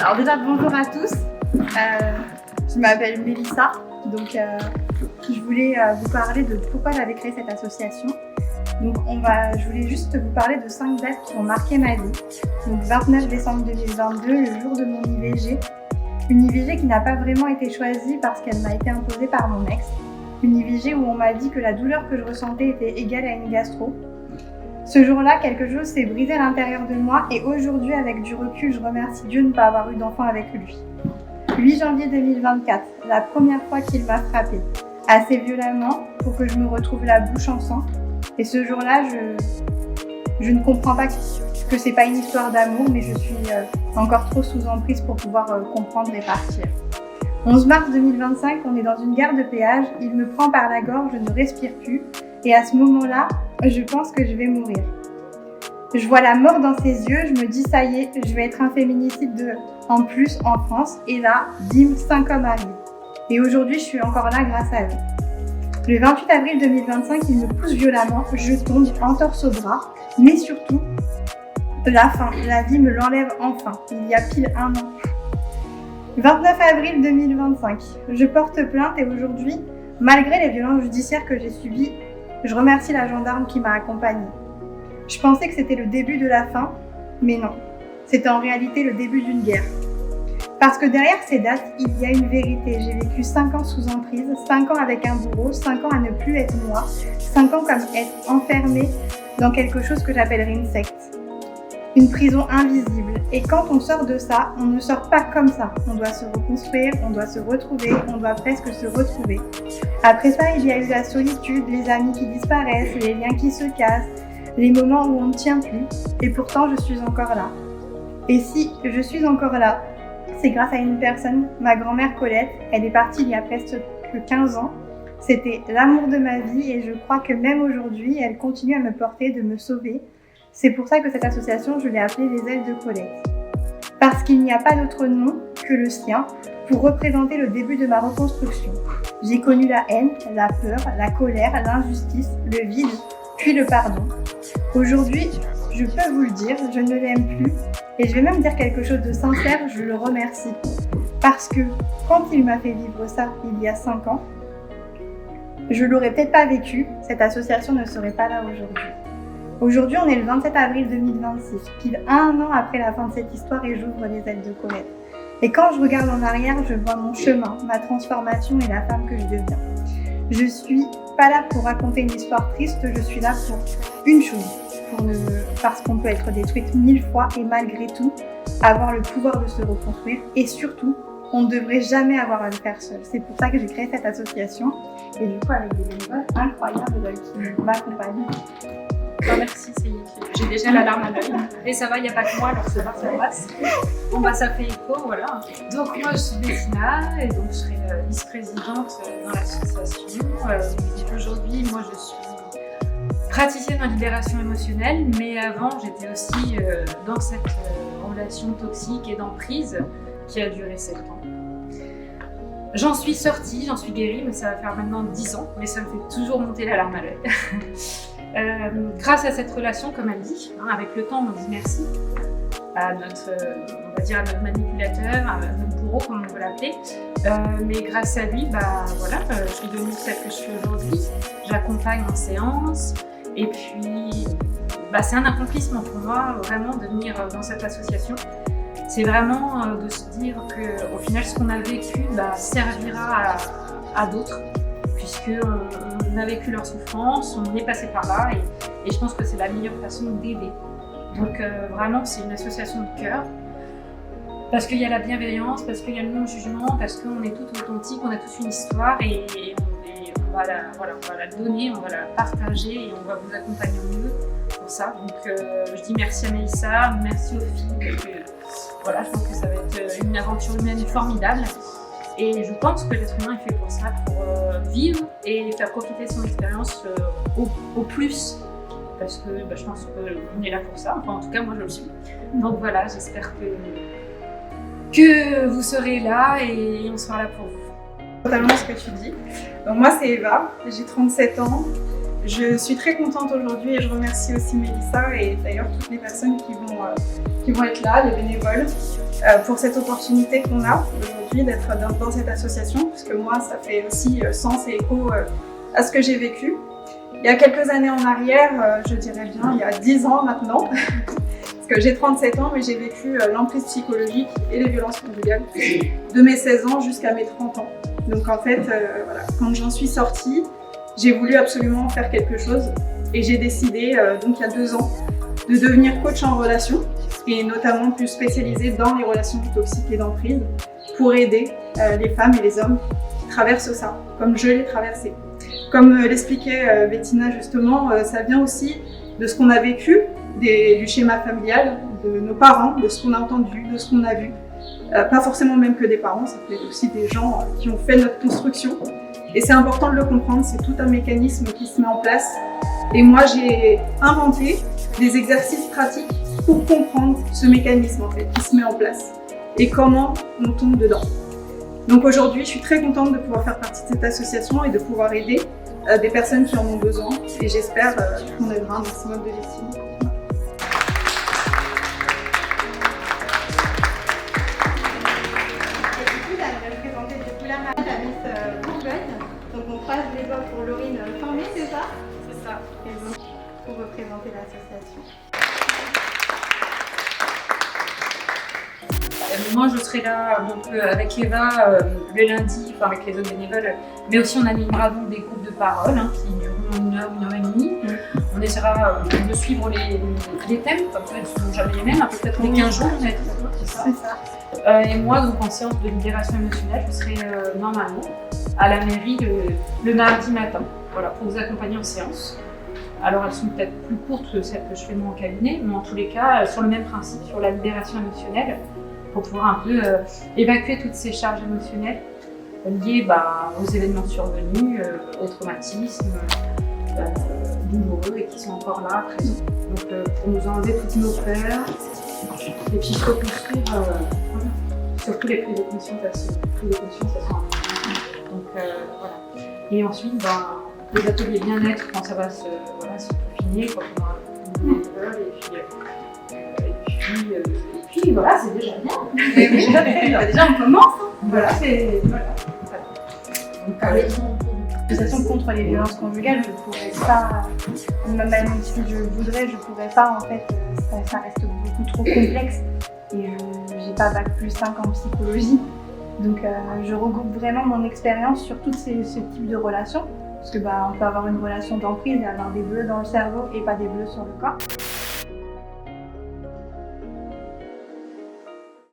Alors déjà, bonjour à tous. Je m'appelle Mélissa. Donc, je voulais vous parler de pourquoi j'avais créé cette association. Donc, je voulais juste vous parler de 5 dates qui ont marqué ma vie. Donc, 29 décembre 2022, le jour de mon IVG. Une IVG qui n'a pas vraiment été choisie parce qu'elle m'a été imposée par mon ex. Une IVG où on m'a dit que la douleur que je ressentais était égale à une gastro. Ce jour-là, quelque chose s'est brisé à l'intérieur de moi et aujourd'hui, avec du recul, je remercie Dieu de ne pas avoir eu d'enfant avec lui. 8 janvier 2024, la première fois qu'il m'a frappée, assez violemment pour que je me retrouve la bouche en sang. Et ce jour-là, je ne comprends pas que c'est pas une histoire d'amour, mais je suis encore trop sous emprise pour pouvoir comprendre et partir. 11 mars 2025, on est dans une gare de péage, il me prend par la gorge, je ne respire plus. Et à ce moment-là, je pense que je vais mourir. Je vois la mort dans ses yeux, je me dis ça y est, je vais être un féminicide en plus en France. Et là, bim, 5 hommes arrivent. Et aujourd'hui, je suis encore là grâce à eux. Le 28 avril 2025, il me pousse violemment, je tombe entorse au bras, mais surtout, la fin, la vie me l'enlève enfin, il y a pile 1 an. 29 avril 2025, je porte plainte et aujourd'hui, malgré les violences judiciaires que j'ai subies, je remercie la gendarme qui m'a accompagnée. Je pensais que c'était le début de la fin, mais non, c'était en réalité le début d'une guerre. Parce que derrière ces dates, il y a une vérité. J'ai vécu 5 ans sous emprise, 5 ans avec un bourreau, 5 ans à ne plus être moi, 5 ans comme être enfermée dans quelque chose que j'appellerais une secte. Une prison invisible. Et quand on sort de ça, on ne sort pas comme ça. On doit se reconstruire, on doit se retrouver, on doit presque se retrouver. Après ça, il y a eu la solitude, les amis qui disparaissent, les liens qui se cassent, les moments où on ne tient plus. Et pourtant, je suis encore là. Et si je suis encore là, c'est grâce à une personne, ma grand-mère Colette. Elle est partie il y a presque 15 ans. C'était l'amour de ma vie et je crois que même aujourd'hui, elle continue à me porter, de me sauver. C'est pour ça que cette association, je l'ai appelée les ailes de Colette. Parce qu'il n'y a pas d'autre nom que le sien pour représenter le début de ma reconstruction. J'ai connu la haine, la peur, la colère, l'injustice, le vide, puis le pardon. Aujourd'hui, je peux vous le dire, je ne l'aime plus et je vais même dire quelque chose de sincère, je le remercie. Parce que quand il m'a fait vivre ça il y a 5 ans, je l'aurais peut-être pas vécu, cette association ne serait pas là aujourd'hui. Aujourd'hui, on est le 27 avril 2026, pile 1 an après la fin de cette histoire et j'ouvre les ailes de Colette. Et quand je regarde en arrière, je vois mon chemin, ma transformation et la femme que je deviens. Je suis pas là pour raconter une histoire triste, je suis là pour une chose, parce qu'on peut être détruite 1000 fois et malgré tout, avoir le pouvoir de se reconstruire et surtout, on ne devrait jamais avoir à le faire seul. C'est pour ça que j'ai créé cette association et du coup avec des bénévoles incroyables qui m'accompagnent. Oh, merci, j'ai déjà la larme à l'œil. Et ça va, il n'y a pas que moi, alors ça passe. Bon bah ça fait écho, voilà. Donc moi je suis Bettina et donc je serai vice-présidente dans l'association. Aujourd'hui, moi je suis praticienne en libération émotionnelle, mais avant j'étais aussi dans cette relation toxique et d'emprise qui a duré 7 ans. J'en suis sortie, j'en suis guérie, mais ça va faire maintenant 10 ans, mais ça me fait toujours monter la larme à l'œil. Grâce à cette relation, comme elle dit, avec le temps, on dit merci à notre, on va dire à notre manipulateur, à notre bourreau, comme on veut l'appeler. Mais grâce à lui, voilà, je suis devenue celle que je suis aujourd'hui. J'accompagne en séance, et puis, c'est un accomplissement pour moi, vraiment, de venir dans cette association. C'est vraiment de se dire qu'au final, ce qu'on a vécu servira à d'autres. Puisqu'on a vécu leur souffrance, on est passé par là et je pense que c'est la meilleure façon d'aider. Donc vraiment c'est une association de cœur, parce qu'il y a la bienveillance, parce qu'il y a le non-jugement, parce qu'on est tout authentique, on a tous une histoire et on va la donner, on va la partager et on va vous accompagner au mieux pour ça. Donc je dis merci à Mélissa, merci aux filles, parce que je pense que ça va être une aventure humaine formidable. Et je pense que l'être humain est fait pour ça, pour vivre et faire profiter son expérience au plus. Parce que je pense qu'on est là pour ça, enfin en tout cas moi je le suis. Donc voilà, j'espère que vous serez là et on sera là pour vous. Totalement ce que tu dis. Donc moi c'est Eva, j'ai 37 ans, Je suis très contente aujourd'hui et je remercie aussi Mélissa et d'ailleurs toutes les personnes qui vont être là, les bénévoles, pour cette opportunité qu'on a aujourd'hui d'être dans cette association, puisque moi ça fait aussi sens et écho à ce que j'ai vécu. Il y a quelques années en arrière, je dirais bien il y a 10 ans maintenant, parce que j'ai 37 ans mais j'ai vécu l'emprise psychologique et les violences conjugales de mes 16 ans jusqu'à mes 30 ans. Donc en fait, voilà, quand j'en suis sortie, j'ai voulu absolument faire quelque chose et j'ai décidé, donc il y a 2 ans, de devenir coach en relation et notamment plus spécialisée dans les relations toxiques et d'emprise pour aider les femmes et les hommes qui traversent ça, comme je l'ai traversé. Comme l'expliquait Bettina justement, ça vient aussi de ce qu'on a vécu, du schéma familial, de nos parents, de ce qu'on a entendu, de ce qu'on a vu. Pas forcément même que des parents, ça peut être aussi des gens qui ont fait notre construction. Et c'est important de le comprendre, c'est tout un mécanisme qui se met en place. Et moi, j'ai inventé des exercices pratiques pour comprendre ce mécanisme en fait, qui se met en place et comment on tombe dedans. Donc aujourd'hui, je suis très contente de pouvoir faire partie de cette association et de pouvoir aider des personnes qui en ont besoin. Et j'espère qu'on aidera un maximum de victimes. Donc on croise les doigts pour Laurine formée, c'est ça? C'est ça. Et donc pour représenter l'association. Moi, je serai là donc, avec Eva le lundi, enfin avec les autres bénévoles, mais aussi on animera donc des groupes de parole qui dureront 1 heure et demie. On essaiera de suivre les thèmes, comme ça ils ne sont jamais les mêmes, peut-être les 15 jours, on va être d'accord, c'est ça. C'est ça. Et moi, donc en séance de libération émotionnelle, je serai normalement à la mairie le mardi matin, voilà, pour vous accompagner en séance. Alors elles sont peut-être plus courtes que celles que je fais moi en cabinet, mais en tous les cas, sur le même principe, sur la libération émotionnelle, pour pouvoir un peu évacuer toutes ces charges émotionnelles liées aux événements survenus, aux traumatismes douloureux et qui sont encore là, présents. Donc pour nous enlever toutes nos peurs et puis reconstruire surtout les prises de conscience, elles sont importantes. Donc voilà. Et ensuite, les ateliers bien-être quand ça va se peaufiner, quand on aura une bénévole et puis voilà, c'est déjà bien. Déjà on commence. Voilà, c'est voilà. Donc L'association contre les violences conjugales, je pourrais pas, même si je voudrais, je pourrais pas en fait, ça reste beaucoup trop complexe et j'ai pas bac plus 5 en psychologie. Donc je regroupe vraiment mon expérience sur tous ce type de relations. Parce que on peut avoir une relation d'emprise et avoir des bleus dans le cerveau et pas des bleus sur le corps.